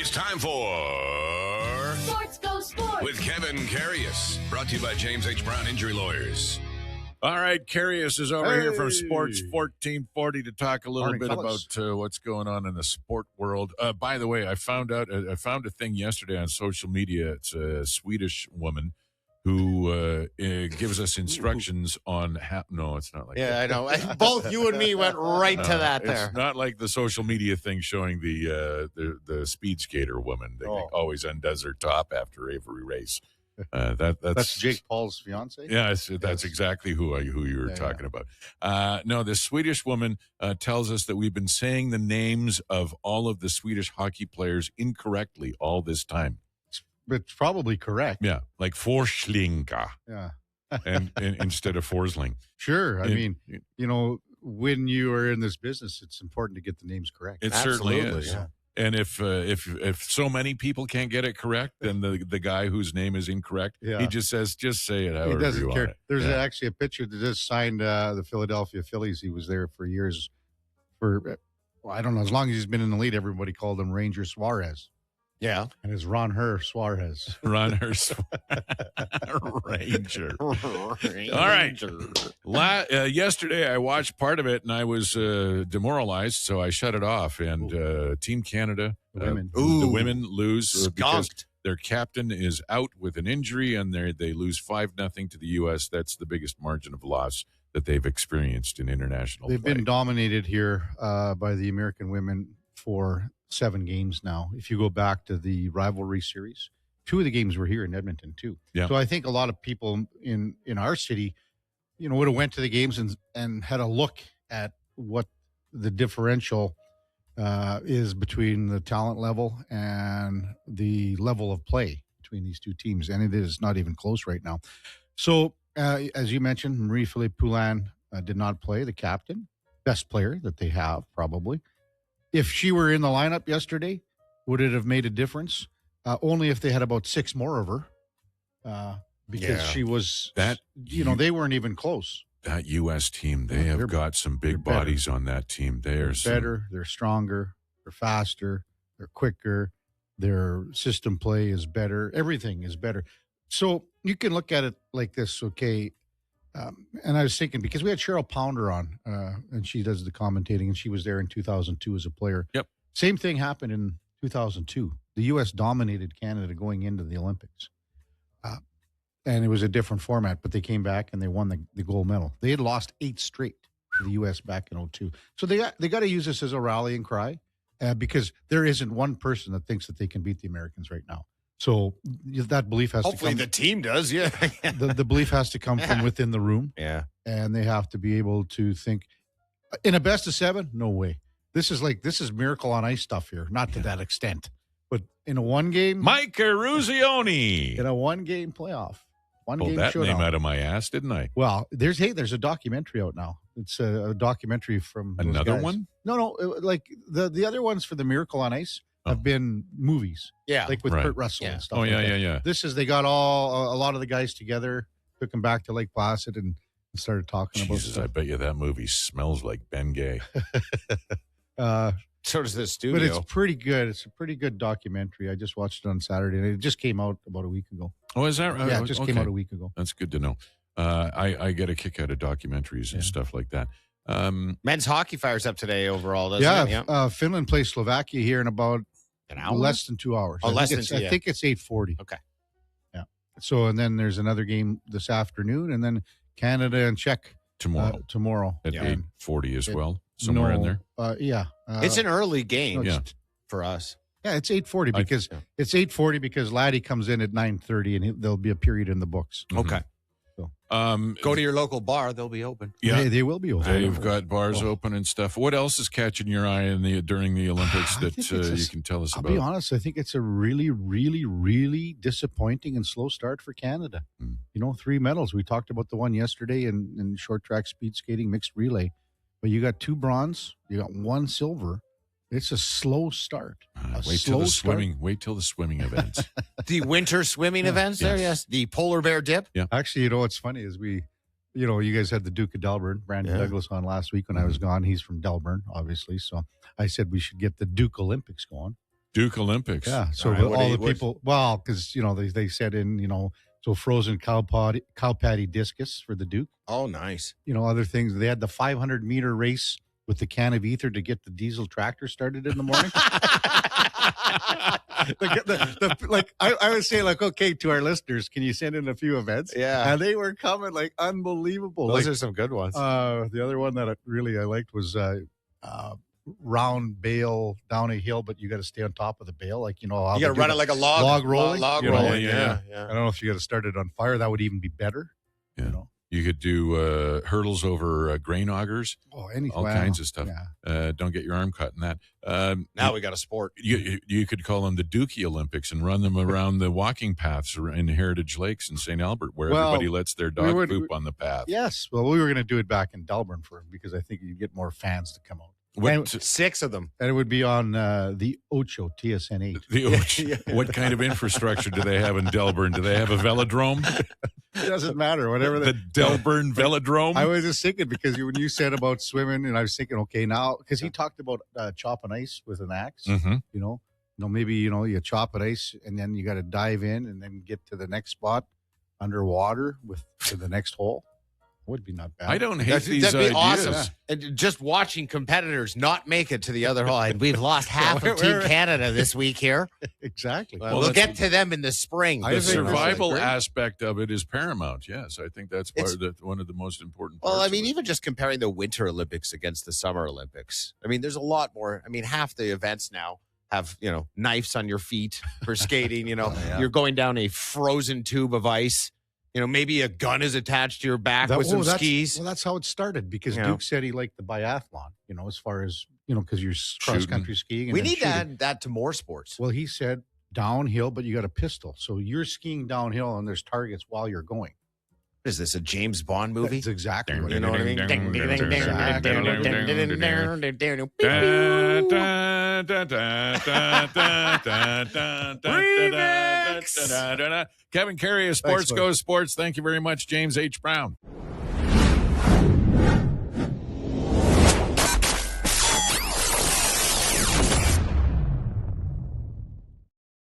It's time for Sports Go Sports with Kevin Karius, brought to you by James H. Brown Injury Lawyers. All right, Karius is over here from Sports 1440 to talk a little bit about what's going on in the sport world. By the way, I found a thing yesterday on social media. It's a Swedish woman who gives us instructions on how. No, it's not like that. Yeah, I know. Both you and me went right to that there. It's not like the social media thing showing the speed skater woman that always undoes her top after every race. That's Jake Paul's fiance. Yeah, that's exactly who you were talking about. No, this Swedish woman tells us that we've been saying the names of all of the Swedish hockey players incorrectly all this time. It's probably correct. Yeah, like Forslinga. Yeah, and instead of Forsling. Sure. I mean, when you are in this business, it's important to get the names correct. It certainly Absolutely, is. yeah. And if so many people can't get it correct, then the guy whose name is incorrect, he just says, just say it however He doesn't you care. want it. There's actually a picture that just signed the Philadelphia Phillies. He was there for years. I don't know, as long as he's been in the league, everybody called him Ranger Suarez. Yeah. And it's Ron Herr Suarez. Ron Herr Ranger. All right. Yesterday, I watched part of it, and I was demoralized, so I shut it off. And Team Canada, the women lose because their captain is out with an injury, and they lose 5-0 to the U.S. That's the biggest margin of loss that they've experienced in international They've play. been dominated here by the American women for 7 games now. If you go back to the rivalry series, 2 of the games were here in Edmonton too. Yeah. So I think a lot of people in our city, would have went to the games and had a look at what the differential is between the talent level and the level of play between these two teams. And it is not even close right now. So as you mentioned, Marie-Philippe Poulin did not play, the captain, best player that they have probably. If she were in the lineup yesterday, would it have made a difference? Only if they had about 6 more of her, because she was that. They weren't even close. That U.S. team, they have got some big bodies on that team. They're better. They're stronger. They're faster. They're quicker. Their system play is better. Everything is better. So you can look at it like this, okay? And I was thinking, because we had Cheryl Pounder on, and she does the commentating, and she was there in 2002 as a player. Yep. Same thing happened in 2002. The U.S. dominated Canada going into the Olympics. And it was a different format, but they came back and they won the gold medal. They had lost 8 straight to the U.S. back in 2002. So they got to use this as a rallying cry, because there isn't one person that thinks that they can beat the Americans right now. So that belief has Hopefully to come. the team does, yeah. the belief has to come from within the room. Yeah. And they have to be able to think, in a best of 7, no way. This is Miracle on Ice stuff here. Not to that extent. But in a 1-game. Mike Eruzione. In a 1-game playoff. Pulled that showdown. name out of my ass, didn't I? Well, there's a documentary out now. It's a documentary from another guys. one? No, like the other ones for the Miracle on Ice have been movies. Yeah. Like with Kurt Russell and stuff. Oh, like that. yeah. This is, they got a lot of the guys together, took them back to Lake Placid and started talking about Jesus, stuff. I bet you that movie smells like Ben Gay. So does the studio. But it's pretty good. It's a pretty good documentary. I just watched it on Saturday, and it just came out about a week ago. Oh, is that right? Yeah, it just came out a week ago. That's good to know. I get a kick out of documentaries and stuff like that. Men's hockey fires up today overall, doesn't it? Yeah. Finland plays Slovakia here in about an hour? Less than 2 hours. Oh, I think it's 8:40. Okay. Yeah. So, and then there's another game this afternoon, and then Canada and Czech tomorrow at 8:40 as well, somewhere in there. Yeah. It's an early game for us. Yeah, it's 8:40 because it's 8:40 because Laddie comes in at 9:30, and there'll be a period in the books. Okay. So, go to your local bar; they'll be open. Yeah, they will be open. They've got bars open and stuff. What else is catching your eye during the Olympics that you can tell us about? I'll be honest. I think it's a really, really, really disappointing and slow start for Canada. 3 medals. We talked about the one yesterday in short track speed skating, mixed relay. But you got 2 bronze, you got 1 silver. It's a slow start. Wait till the swimming events. The winter swimming events there, yes. The polar bear dip. Yeah. Actually, what's funny is you guys had the Duke of Delburne, Brandon Douglas, on last week when I was gone. He's from Delburne, obviously. So I said we should get the Duke Olympics going. Duke Olympics. Yeah. So All right, all the people, well, because, they said so frozen cow patty discus for the Duke. Oh, nice. Other things. They had the 500-meter race with the can of ether to get the diesel tractor started in the morning. I would say, okay, to our listeners, can you send in a few events? Yeah. And they were coming unbelievable. Those are some good ones. The other one that I liked was round bale down a hill, but you got to stay on top of the bale. You got to run it like a log rolling. Log You know, rolling. yeah. I don't know if you got to start it on fire. That would even be better. Yeah. You could do hurdles over grain augers. Oh, anything. All kinds of stuff. Yeah. Don't get your arm cut in that. Now we got a sport. You could call them the Dookie Olympics and run them around the walking paths in Heritage Lakes in St. Albert, where everybody lets their dog poop on the path. Yes. Well, we were going to do it back in Delburne because I think you'd get more fans to come out. 6 of them. And it would be on the Ocho, TSN 8. The Ocho. What kind of infrastructure do they have in Delburne? Do they have a velodrome? It doesn't matter. Whatever. The Delburne Velodrome? I was just thinking because when you said about swimming, and I was thinking, okay, now, because he talked about chopping ice with an axe, maybe, you chop an ice and then you got to dive in and then get to the next spot underwater to the next hole. Would be not bad. I don't hate these That'd be ideas. awesome. And just watching competitors not make it to the other hole. And we've lost half of Team Canada this week here. Exactly. We'll get to them in the spring. The survival aspect of it is paramount. Yes, I think that's one of the most important parts. Well, I mean, even just comparing the Winter Olympics against the Summer Olympics. I mean, there's a lot more. I mean, half the events now have, knives on your feet for skating. You're going down a frozen tube of ice. Maybe a gun is attached to your back with some skis. Well, that's how it started because Duke said he liked the biathlon, as far as, because you're cross-country skiing. And we need to add that to more sports. Well, he said downhill, but you got a pistol. So you're skiing downhill and there's targets while you're going. What is this, a James Bond movie? That's exactly what you know what I mean? Kevin Karius, Sports Goes Sports. Thank you very much, James H. Brown.